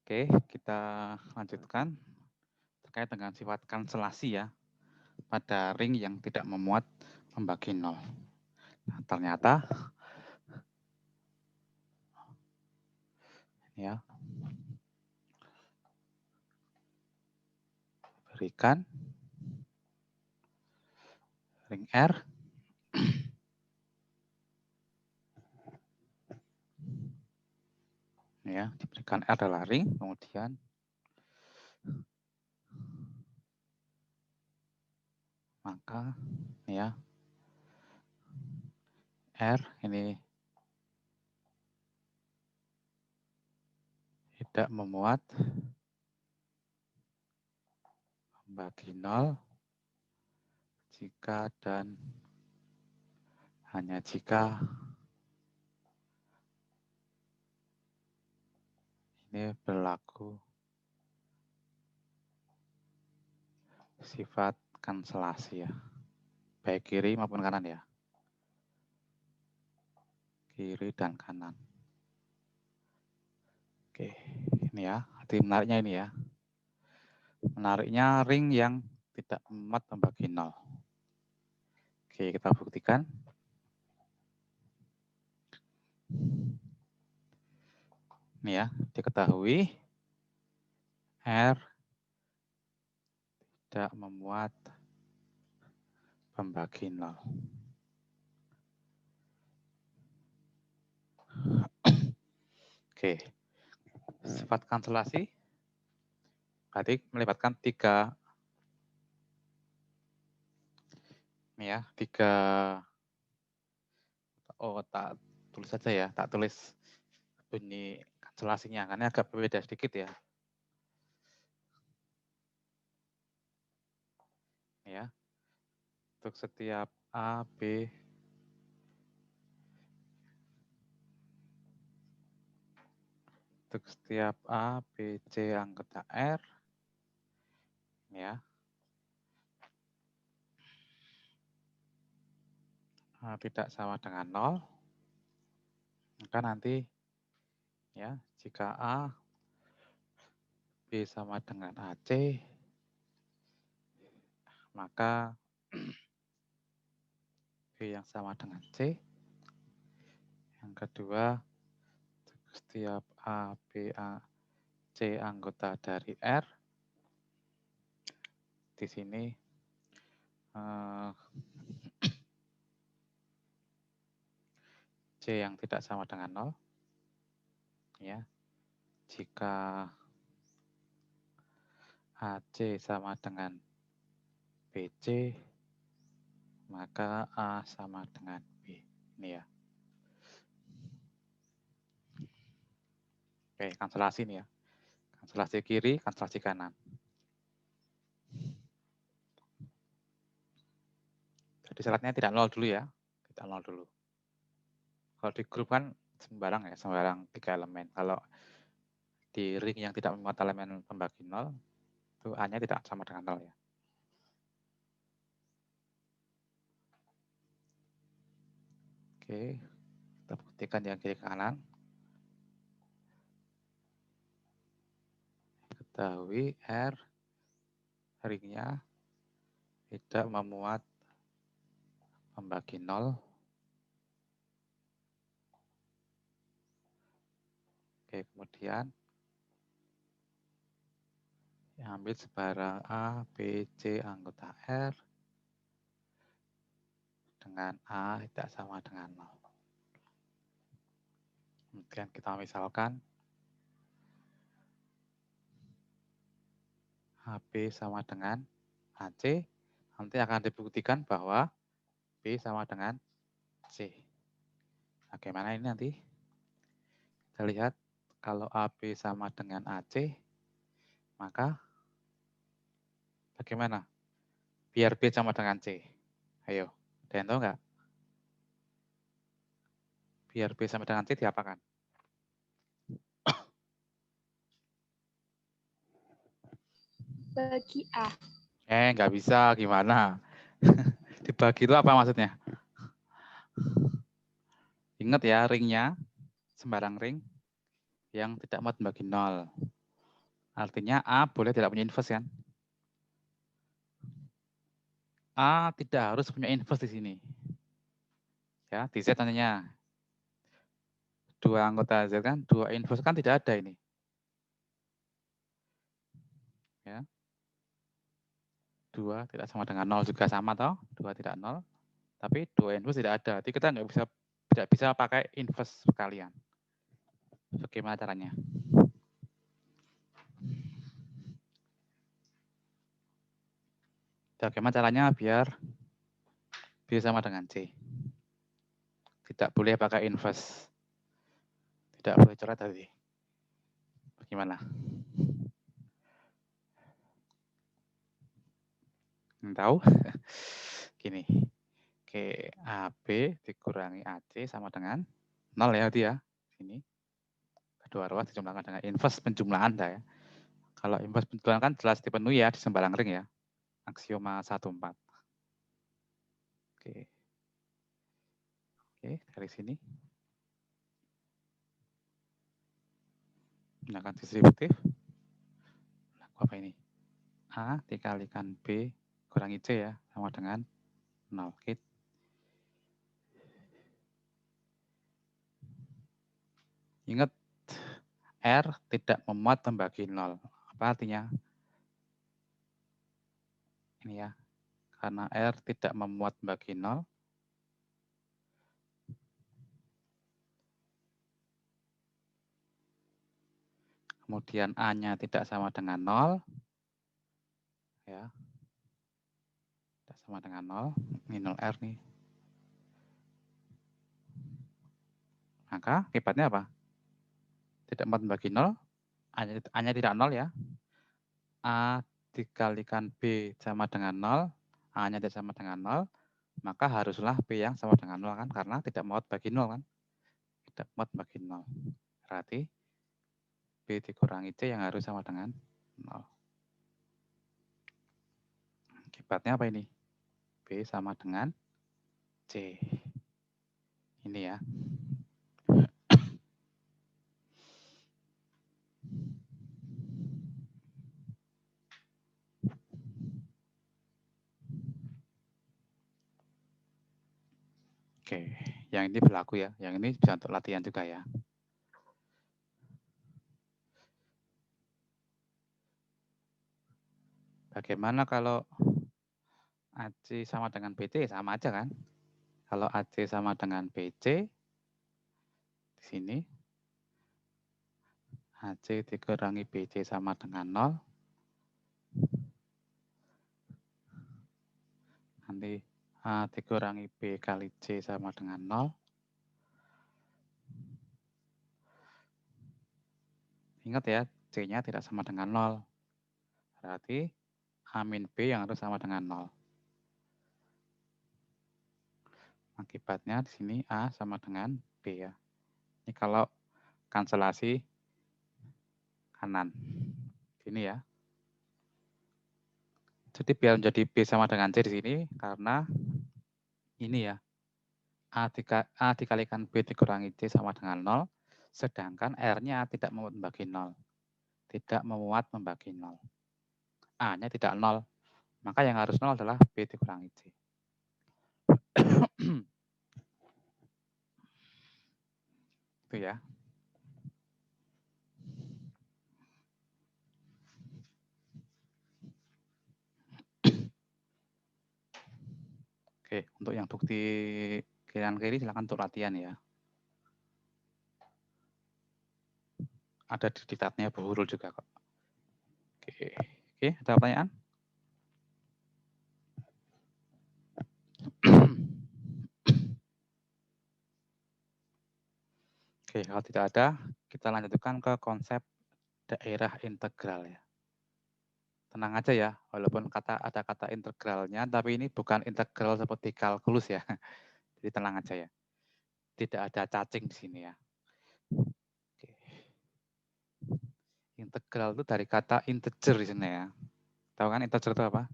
Oke, kita lanjutkan terkait dengan sifat kanselasi ya pada ring yang tidak memuat membagi nol. Nah, ternyata ya berikan ring R ya, diberikan R adalah ring, kemudian maka ya R ini tidak memuat membagi nol jika dan hanya jika ini berlaku sifat kanselasi ya, baik kiri maupun kanan ya, kiri dan kanan. Oke, ini ya, arti menariknya ini ya. Menariknya ring yang tidak memuat membagi nol. Oke, kita buktikan. Ini ya, diketahui R tidak memuat pembagi nol. Oke, sifat kanselasi berarti melibatkan tiga tak tulis saja ya, tak tulis bunyi kanselasinya karena agak berbeda sedikit ya. Ya, untuk setiap A, B, untuk setiap A, B, C anggota R, ya, tidak sama dengan 0, maka nanti ya jika A, B sama dengan AC, maka B yang sama dengan C. Yang kedua, setiap A, B, A, C anggota dari R, di sini C yang tidak sama dengan 0, ya. Jika AC sama dengan BC, maka A sama dengan B. Ini ya. Oke, kanselasi nih ya. Kanselasi kiri, kanselasi kanan. Jadi syaratnya tidak 0 dulu ya. Tidak 0 dulu. Kalau di grup kan sembarang ya, sembarang 3 elemen. Kalau di ring yang tidak memuat elemen pembagi 0, itu A-nya tidak sama dengan 0 ya. Oke, kita buktikan yang kiri kanan. Ketahui R ringnya tidak memuat pembagi 0. Oke, kemudian ambil sebarang A, B, C anggota R dengan A tidak sama dengan 0. Kemudian kita misalkan AB sama dengan AC, nanti akan dibuktikan bahwa B sama dengan C. Bagaimana ini nanti? Kita lihat kalau AB sama dengan AC, maka bagaimana? Biar B sama dengan C. Ayo, ada yang tahu nggak? Biar B sama dengan C diapakan? Bagi A. Nggak bisa, gimana? Dibagi itu apa maksudnya? Ingat ya, ringnya, sembarang ring yang tidak muat membagi 0. Artinya A boleh tidak punya inverse kan? A tidak harus punya inverse di sini. Ya, di Z tanyanya. Dua anggota Z kan, dua inverse kan tidak ada ini. Ya. 2 tidak sama dengan 0 juga sama toh, 2 tidak 0. Tapi 2 inverse tidak ada. Jadi kita tidak bisa pakai inverse sekalian. Bagaimana caranya? Bagaimana caranya biar B sama dengan C? Tidak boleh pakai inverse. Tidak boleh coret tadi. Bagaimana? Tahu? Gini. Oke, AB dikurangi AC sama dengan 0 ya dia. Sini. Kedua ruas dijumlahkan dengan inverse penjumlahan ya. Kalau inverse penjumlahan kan jelas dipenuhi ya di sembarang ring ya. Aksioma 14. Oke. Oke, dari sini. Gunakan distributif. Laku apa ini? A dikalikan B kurangi C ya, sama dengan 0. Oke. Ingat, R tidak memuat membagi 0. Apa artinya? Ini ya, karena R tidak memuat membagi 0, kemudian A-nya tidak sama dengan 0, ya, tidak sama dengan 0, ini 0R nih. Maka akibatnya apa? Tidak memuat membagi 0, A-nya tidak 0 ya. A dikalikan B sama dengan 0, A-nya tidak sama dengan 0, maka haruslah B yang sama dengan 0 kan, karena tidak memuat bagi 0 kan. Tidak memuat bagi 0. Berarti B dikurangi C yang harus sama dengan 0. Akibatnya apa ini? B sama dengan C. Ini ya. Oke, yang ini berlaku ya. Yang ini bisa untuk latihan juga ya. Bagaimana kalau AC sama dengan BC? Sama aja kan? Kalau AC sama dengan BC, di sini AC dikurangi BC sama dengan 0. Nanti A dikurangi B kali C sama dengan 0. Ingat ya, C-nya tidak sama dengan 0. Berarti A min B yang harus sama dengan 0. Akibatnya di sini A sama dengan B ya. Ini kalau kanselasi kanan. Ini ya. Jadi biar menjadi B sama dengan C di sini karena ini ya. A dikalikan B dikurangi C sama dengan 0, sedangkan R-nya tidak memuat membagi 0. Tidak memuat membagi 0. A-nya tidak 0. Maka yang harus 0 adalah B dikurangi C. Itu ya. Oke, untuk yang bukti kanan kiri silakan untuk latihan ya. Ada di diktatnya Bu Hurul juga kok. Oke, ada pertanyaan? Oke, kalau tidak ada, kita lanjutkan ke konsep daerah integral ya. Tenang aja ya, walaupun ada kata integralnya, tapi ini bukan integral seperti kalkulus ya. Jadi tenang aja ya. Tidak ada cacing di sini ya. Oke. Integral itu dari kata integer di sini ya. Tahu kan integer itu apa?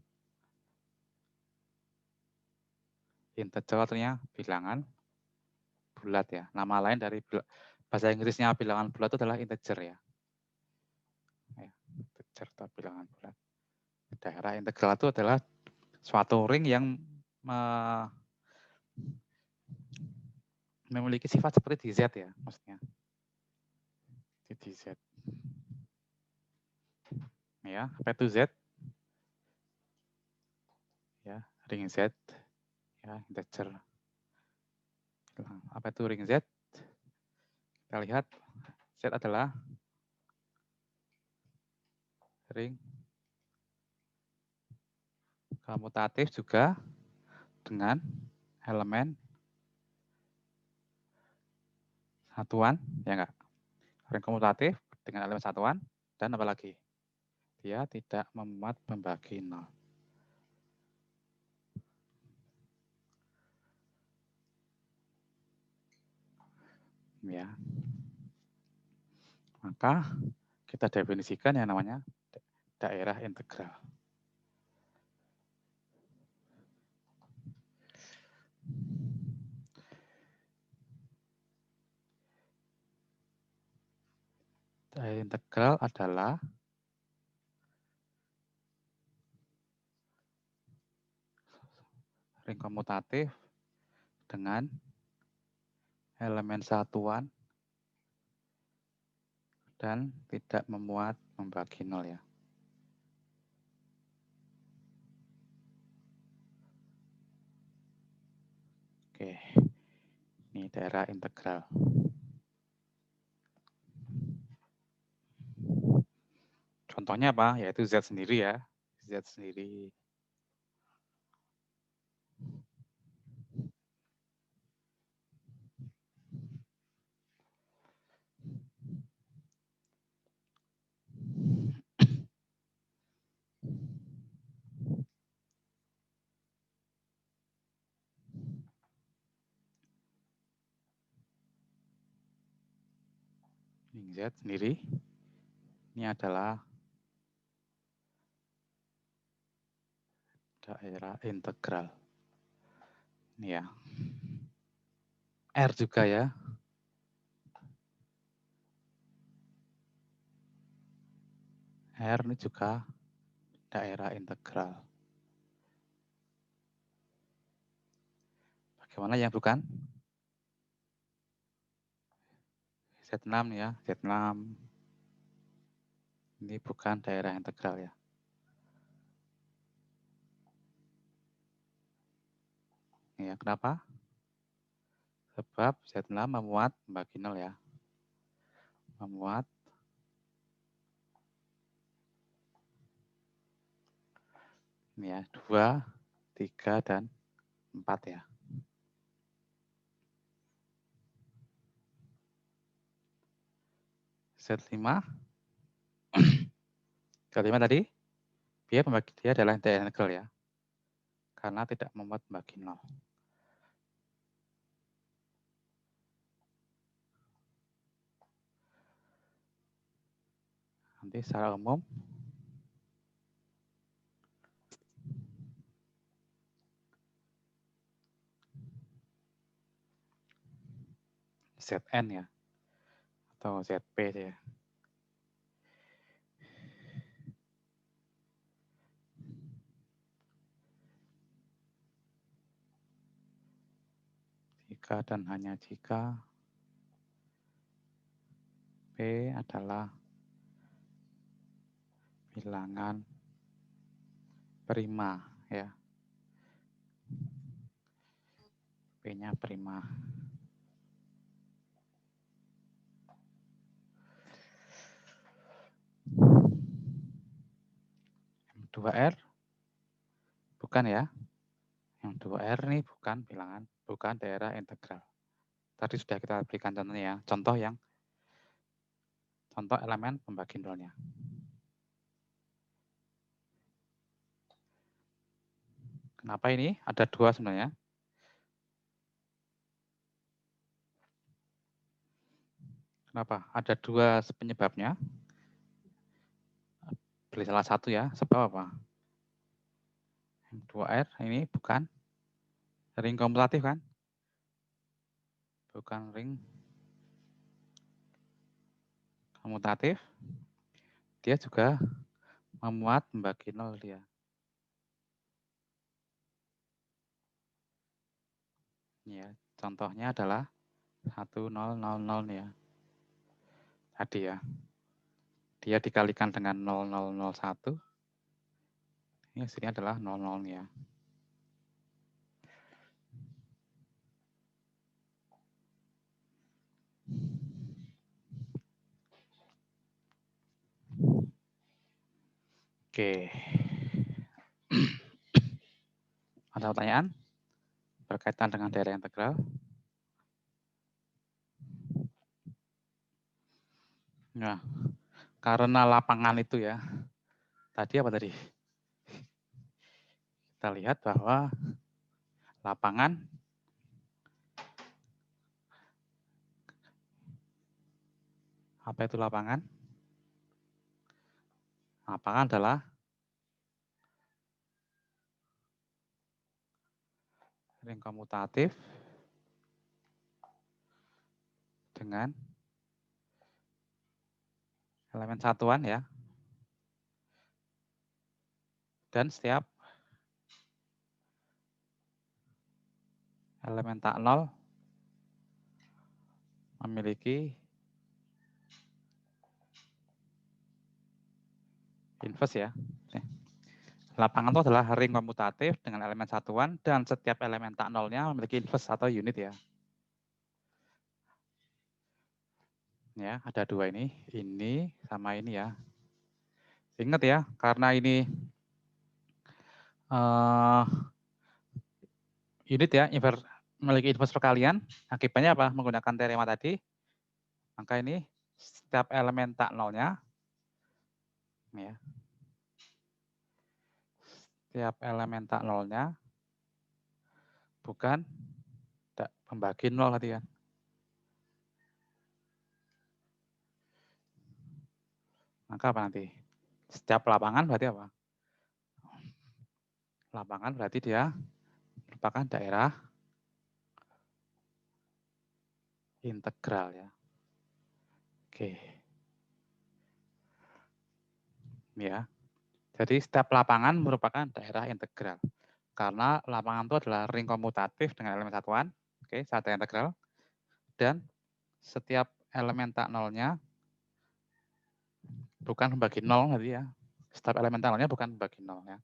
Integer artinya bilangan bulat ya. Nama lain dari bahasa Inggrisnya bilangan bulat itu adalah integer ya. serta bilangan bulat. Daerah integral itu adalah suatu ring yang memiliki sifat seperti di Z ya, maksudnya. Di Z. Ya, apa itu Z? Ya, ring Z. Ya, integer. Apa itu ring Z? Kita lihat, Z adalah ring komutatif juga dengan elemen satuan, ya enggak? Ring komutatif dengan elemen satuan, dan apa lagi? Dia tidak memuat membagi 0. Ya. Maka kita definisikan yang namanya daerah integral. Daerah integral adalah ring komutatif dengan elemen satuan dan tidak memuat membagi 0 ya. Oke, ini daerah integral. Contohnya apa? Yaitu Z sendiri ya. Z sendiri. Ring Z sendiri. Ini adalah daerah integral. Ini ya. R juga ya. R ini juga daerah integral. Bagaimana yang bukan? Z6 ya, Z6. Ini bukan daerah integral ya. Ya, kenapa? Sebab Z6 memuat membagi 0 ya. Memuat ini ya, 2, 3, dan 4 ya. Z5 kelima tadi, dia adalah daerah integral ya. Karena tidak memuat membagi 0. Nanti secara umum Zn ya, atau Zp ya. Jika dan hanya jika P adalah bilangan prima ya. P-nya prima. M2R bukan ya. Yang 2R ini bukan bilangan, bukan daerah integral. Tadi sudah kita berikan contohnya ya. Contoh elemen pembagi nolnya. Kenapa ini? Ada 2 sebenarnya. Kenapa? Ada 2 penyebabnya. Pilih salah satu ya. Sebab apa? M2R ini bukan ring komutatif kan? Bukan ring komutatif. Dia juga memuat membagi 0 dia. Ya, contohnya adalah 1000 ya. Tadi ya. Dia dikalikan dengan 0001. Ini hasilnya adalah 00 ya. Oke. Ada pertanyaan berkaitan dengan daerah integral? Nah, karena lapangan itu ya. Tadi apa tadi? Kita lihat bahwa lapangan apa itu lapangan? Lapangan adalah ring komutatif dengan elemen satuan ya. Dan setiap elemen tak nol memiliki inverse ya. Lapangan itu adalah ring komutatif dengan elemen satuan dan setiap elemen tak nolnya memiliki inverse atau unit ya. Ya, ada dua ini sama ini ya. Ingat ya, karena ini unit ya, memiliki inverse perkalian, akibatnya apa? Menggunakan teorema tadi, maka ini setiap elemen tak nolnya, ya, setiap elemen tak nolnya bukan membagi nol tadi kan. Maka apa nanti? Setiap lapangan berarti apa? Lapangan berarti dia merupakan daerah integral ya. Oke. Ya. Jadi setiap lapangan merupakan daerah integral. Karena lapangan itu adalah ring komutatif dengan elemen satuan. Oke, satu integral. Dan setiap elemen tak nolnya bukan membagi nol nanti ya. Setiap elemen tak nolnya bukan membagi nol ya.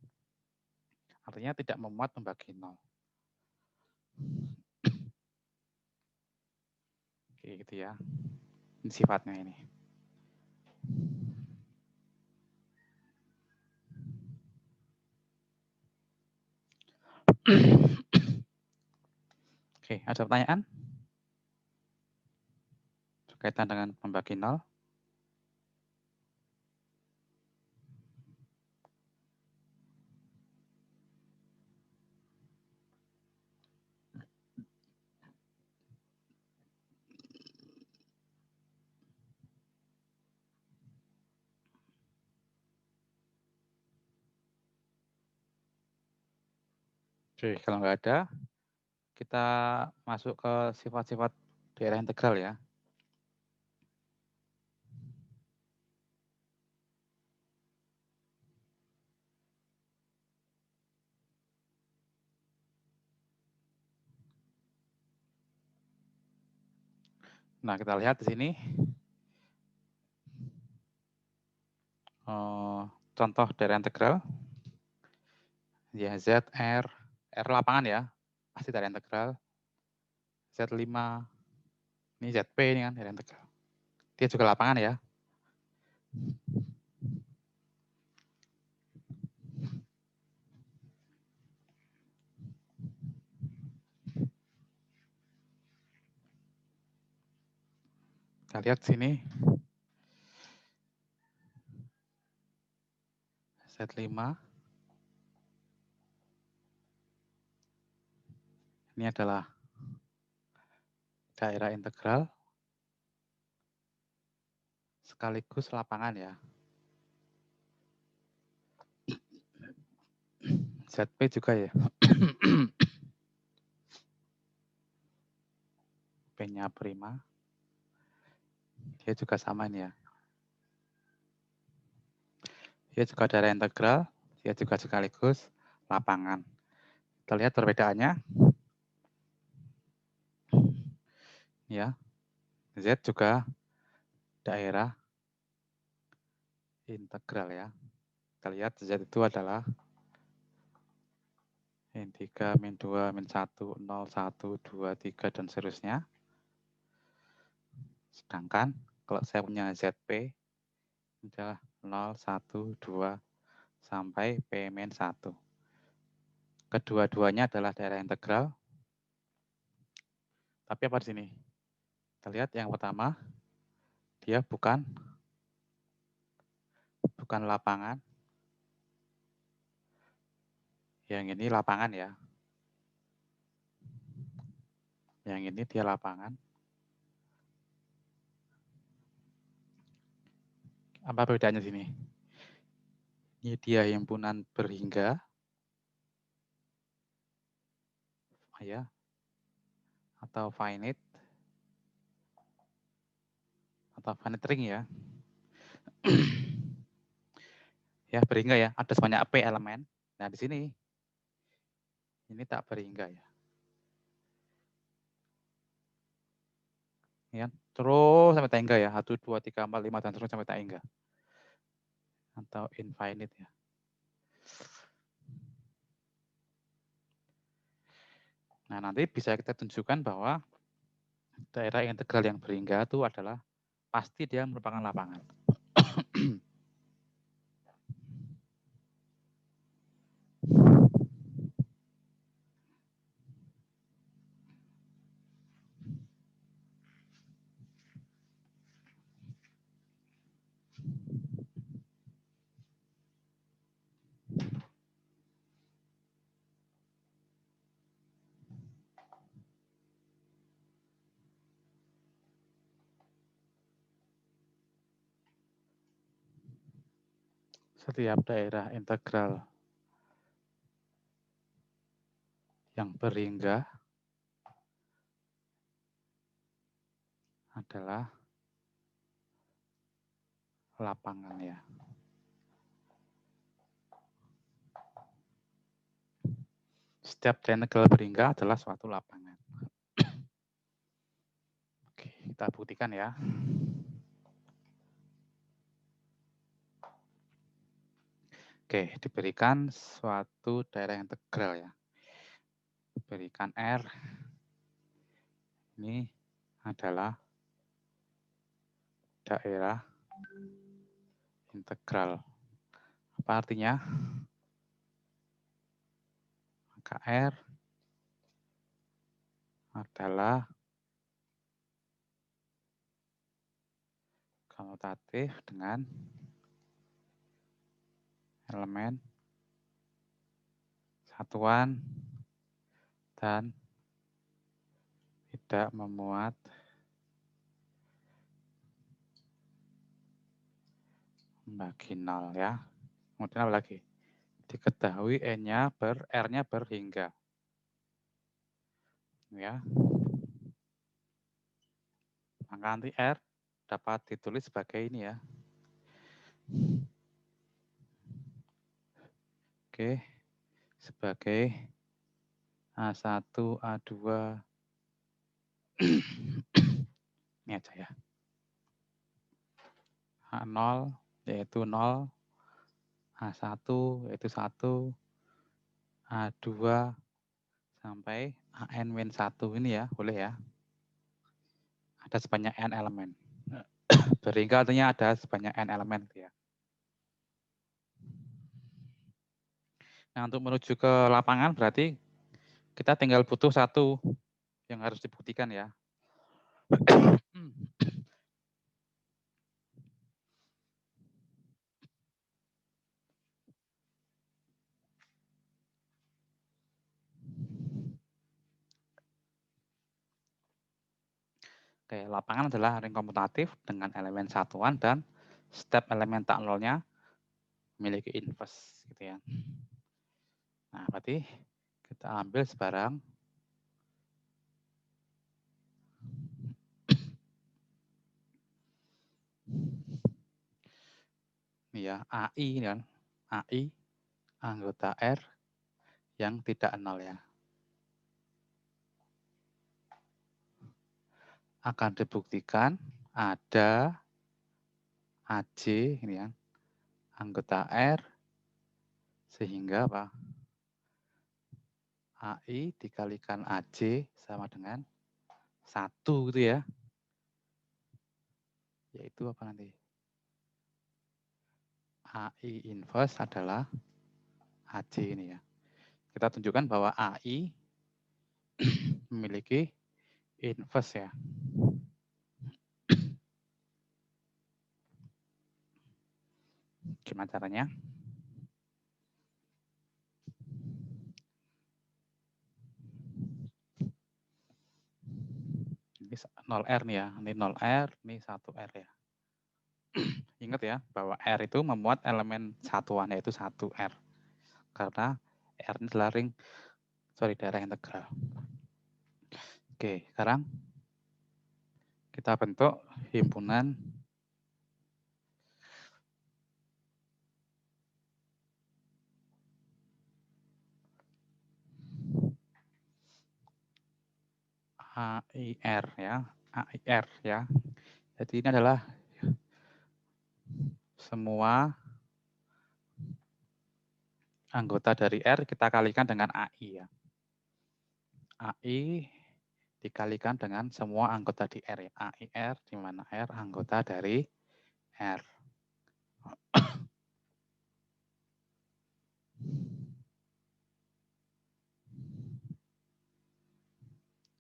Artinya tidak memuat membagi nol. Oke, gitu ya. Ini sifatnya ini. Oke, ada pertanyaan? Berkaitan dengan membagi nol? Oke, kalau nggak ada, kita masuk ke sifat-sifat daerah integral ya. Nah, kita lihat di sini. Contoh daerah integral. Ya, Z, R lapangan ya. Pasti daerah integral. Z5. Ini ZP ini kan daerah integral. Dia juga lapangan ya. Kita lihat sini. Z5. Ini adalah daerah integral sekaligus lapangan ya. ZP juga ya. P-nya prima. Dia juga sama ini ya. dia juga daerah integral, dia juga sekaligus lapangan. Kita lihat perbedaannya. Ya, Z juga daerah integral ya. Kita lihat Z itu adalah min 3, min 2, min 1, 0, 1, 2, 3, dan seterusnya. Sedangkan kalau saya punya ZP, adalah 0, 1, 2, sampai P-1. Kedua-duanya adalah daerah integral. Tapi apa di sini? Kita lihat yang pertama, dia bukan lapangan. Yang ini lapangan ya. Yang ini dia lapangan. Apa bedanya sini? Ini dia himpunan berhingga. Ya. Atau finite. Atau finite ring ya. Ya, berhingga ya. Ada sebanyak P elemen. Nah, di sini ini tak berhingga ya. Ya, terus sampai tak hingga ya. 1, 2, 3, 4, 5, dan terus sampai tak hingga. Atau infinite ya. Nah, nanti bisa kita tunjukkan bahwa daerah integral yang berhingga itu adalah pasti dia merupakan lapangan. Setiap daerah integral yang berhingga adalah lapangan ya. Setiap daerah integral berhingga adalah suatu lapangan. Oke, kita buktikan ya. Oke, diberikan suatu daerah integral ya. Diberikan R. Ini adalah daerah integral. Apa artinya? Maka R adalah komutatif dengan elemen satuan dan tidak memuat bagi 0 ya. Kemudian apa lagi? Diketahui R-nya berhingga. Ya. Maka nanti R dapat ditulis sebagai ini ya. Oke. Sebagai A1, A2. Ini aja ya. A0 yaitu 0. A1 yaitu 1. A2 sampai AN-1 ini ya, boleh ya. Ada sebanyak N elemen. Berhingga artinya ada sebanyak N elemen ya. Nah, untuk menuju ke lapangan berarti kita tinggal butuh satu yang harus dibuktikan ya. Oke, lapangan adalah ring komutatif dengan elemen satuan dan setiap elemen tak nolnya memiliki inverse gitu ya. Nah, berarti kita ambil sebarang ya, AI kan, AI anggota R yang tidak nol ya. Akan dibuktikan ada AJ ini ya, anggota R sehingga apa? AI dikalikan AJ sama dengan 1 gitu ya. Yaitu apa nanti? AI inverse adalah AJ ini ya. Kita tunjukkan bahwa AI memiliki inverse ya. Gimana caranya? Ini 0R nih ya, ini 0R, ini 1R ya. Ingat ya, bahwa R itu memuat elemen satuan, yaitu 1R. Karena R ini adalah daerah integral. Oke, sekarang kita bentuk himpunan AIR ya, AIR ya. Jadi ini adalah semua anggota dari R kita kalikan dengan AI ya. AI dikalikan dengan semua anggota di R ya. AIR di mana R anggota dari R.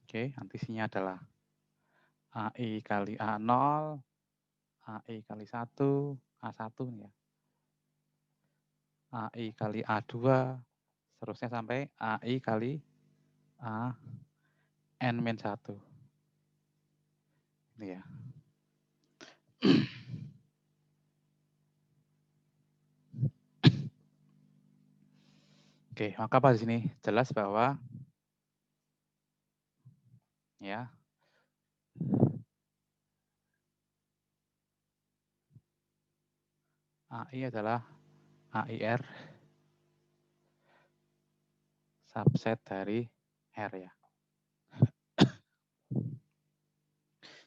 Oke, antisinya adalah AI kali A0, AI kali 1, A1 nih ya. AI kali A2, seterusnya sampai AI kali A N-1. Ini ya. Oke, maka pada sini jelas bahwa ya AI adalah AIR subset dari R ya.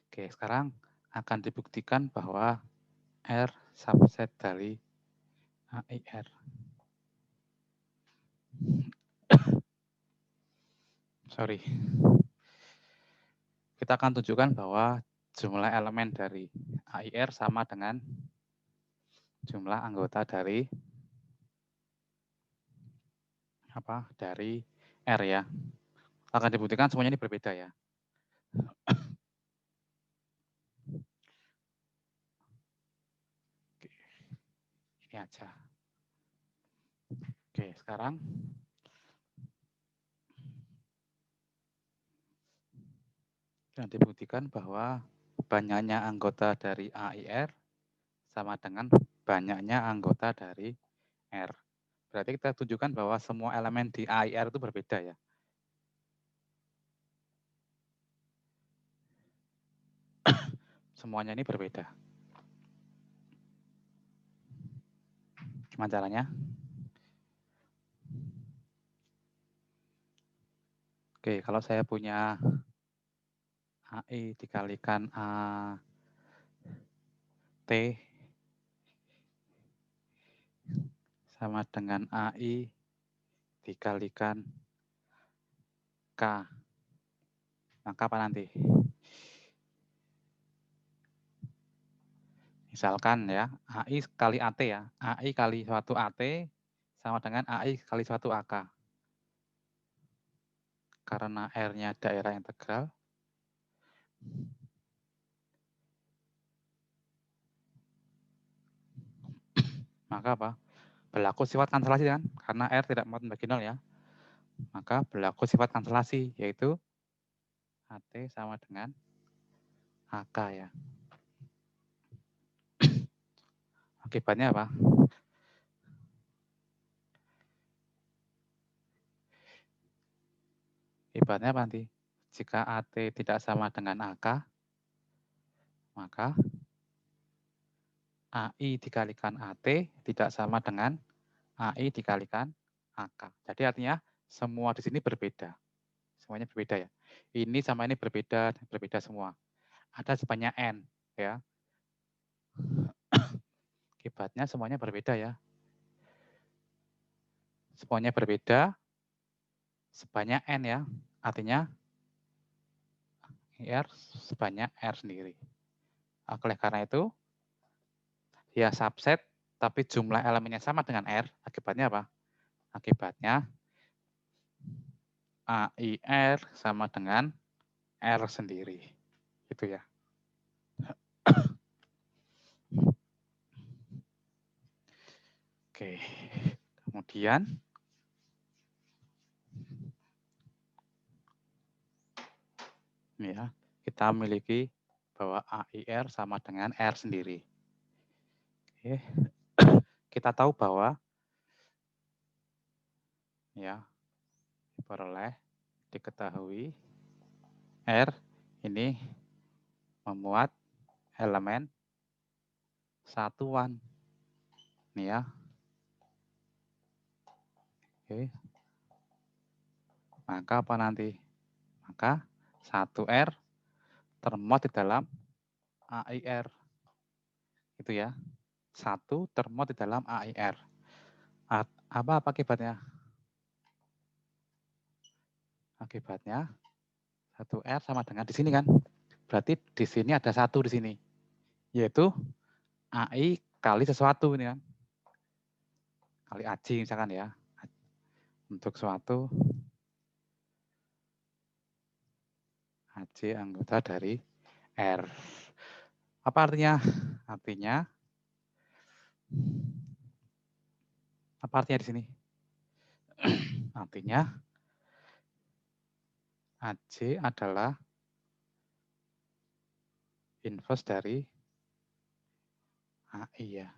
Oke, sekarang akan dibuktikan bahwa R subset dari AIR. Sorry. Kita akan tunjukkan bahwa jumlah elemen dari AIR sama dengan jumlah anggota dari apa? Dari R ya. Akan dibuktikan semuanya ini berbeda ya. Oke, ini aja. Oke, sekarang dan dibuktikan bahwa banyaknya anggota dari AIR sama dengan banyaknya anggota dari R. Berarti kita tunjukkan bahwa semua elemen di AIR itu berbeda ya. Semuanya ini berbeda. Gimana caranya? Oke, kalau saya punya AI dikalikan AT sama dengan AI dikalikan K. Maka apa nanti? Misalkan ya, AI kali AT ya. AI kali suatu AT sama dengan AI kali suatu AK. Karena R-nya daerah integral, maka apa? Berlaku sifat kanselasi kan? Karena R tidak muat bagi nol ya. Maka berlaku sifat kanselasi, yaitu AT sama dengan AK ya. Akibatnya apa? Akibatnya apa nanti? Jika AT tidak sama dengan AK, maka AI dikalikan AT tidak sama dengan AI dikalikan AK. Jadi artinya semua di sini berbeda. Semuanya berbeda ya. Ini sama ini berbeda, berbeda semua. Ada sebanyak N ya. Akibatnya semuanya berbeda ya. Semuanya berbeda sebanyak N ya. Artinya R sebanyak R sendiri. Oleh karena itu ya subset tapi jumlah elemennya sama dengan R. Akibatnya apa? Akibatnya AIR sama dengan R sendiri. Itu ya. Oke. Kemudian ini ya, kita memiliki bahwa AIR sama dengan R sendiri. Oke. Kita tahu bahwa ya diperoleh diketahui R ini memuat elemen satuan. Nih ya. Oke. Maka apa nanti? Maka 1R termuat di dalam AIR. Itu ya. 1 termuat di dalam AIR. Apa akibatnya? Akibatnya 1R sama dengan di sini kan. Berarti di sini ada 1 di sini. Yaitu AI kali sesuatu ini kan. Kali AJ misalkan ya. Untuk suatu AJ anggota dari R. Apa artinya? Artinya apa artinya di sini? Artinya AJ adalah inverse dari AI ya.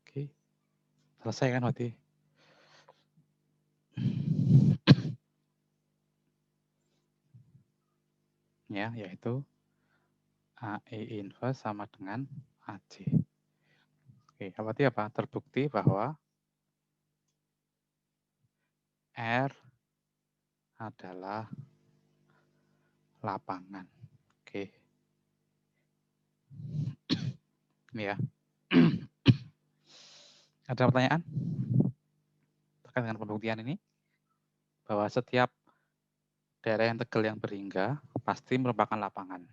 Oke. Selesai kan berarti? Ya, yaitu AI inverse sama dengan AJ. Oke, berarti apa? Terbukti bahwa R adalah lapangan. Oke. Ini ya. Ada pertanyaan terkait dengan pembuktian ini? Bahwa setiap daerah yang tegel yang berhingga pasti merupakan lapangan.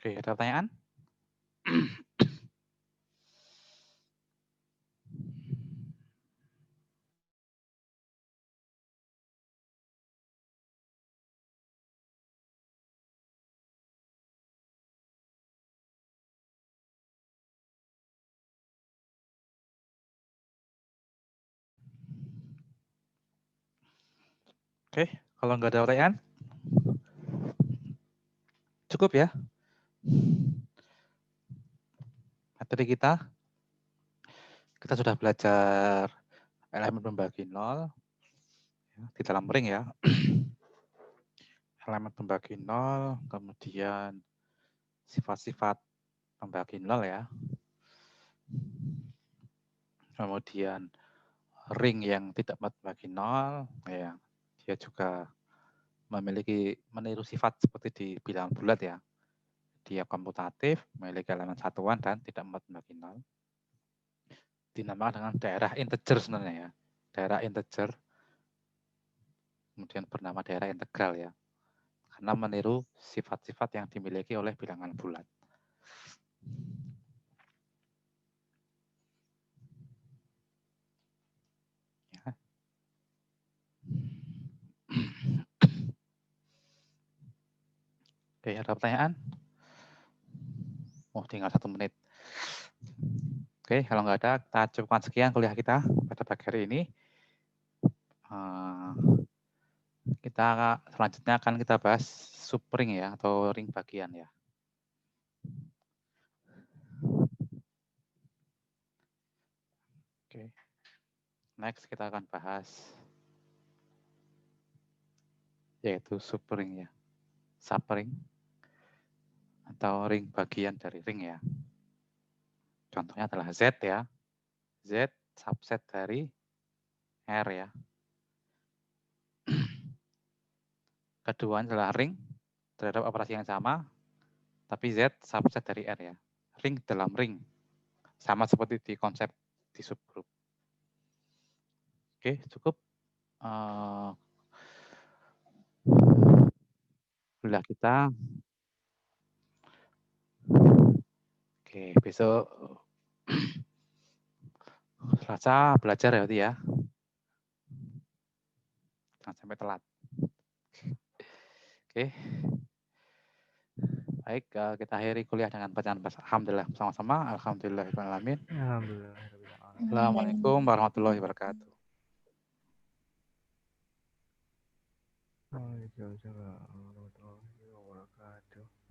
Oke, ada pertanyaan? Oke, kalau nggak ada pertanyaan, cukup ya. Materi kita sudah belajar elemen pembagi nol ya, di dalam ring ya. Elemen pembagi nol, kemudian sifat-sifat pembagi nol ya. Kemudian ring yang tidak membagi nol, ya, dia juga meniru sifat seperti di bilangan bulat ya. Dia komutatif, memiliki elemen satuan dan tidak membagi nol. Dinamakan dengan daerah integer sebenarnya ya. Daerah integer, kemudian bernama daerah integral ya. Karena meniru sifat-sifat yang dimiliki oleh bilangan bulat. Ya. Oke, ada pertanyaan? Oh, tinggal 1 menit. Oke, kalau nggak ada, kita cukupkan sekian kuliah kita pada pagi hari ini. Kita selanjutnya akan kita bahas subring ya, atau ring bagian ya. Oke. Next kita akan bahas yaitu subring ya. Subring atau ring bagian dari ring ya. Contohnya adalah Z ya. Z subset dari R ya. Keduanya adalah ring terhadap operasi yang sama, tapi Z subset dari R ya. Ring dalam ring. Sama seperti di konsep di subgroup. Oke, cukup. Kuliah kita. Oke, besok Selasa belajar ya berarti ya. Jangan sampai telat. Oke. Baik, kita akhiri kuliah dengan bacaan alhamdulillah sama-sama. Alhamdulillahirrahmanirrahim. Alhamdulillah. Assalamualaikum warahmatullahi wabarakatuh. Waalaikumsalam warahmatullahi wabarakatuh.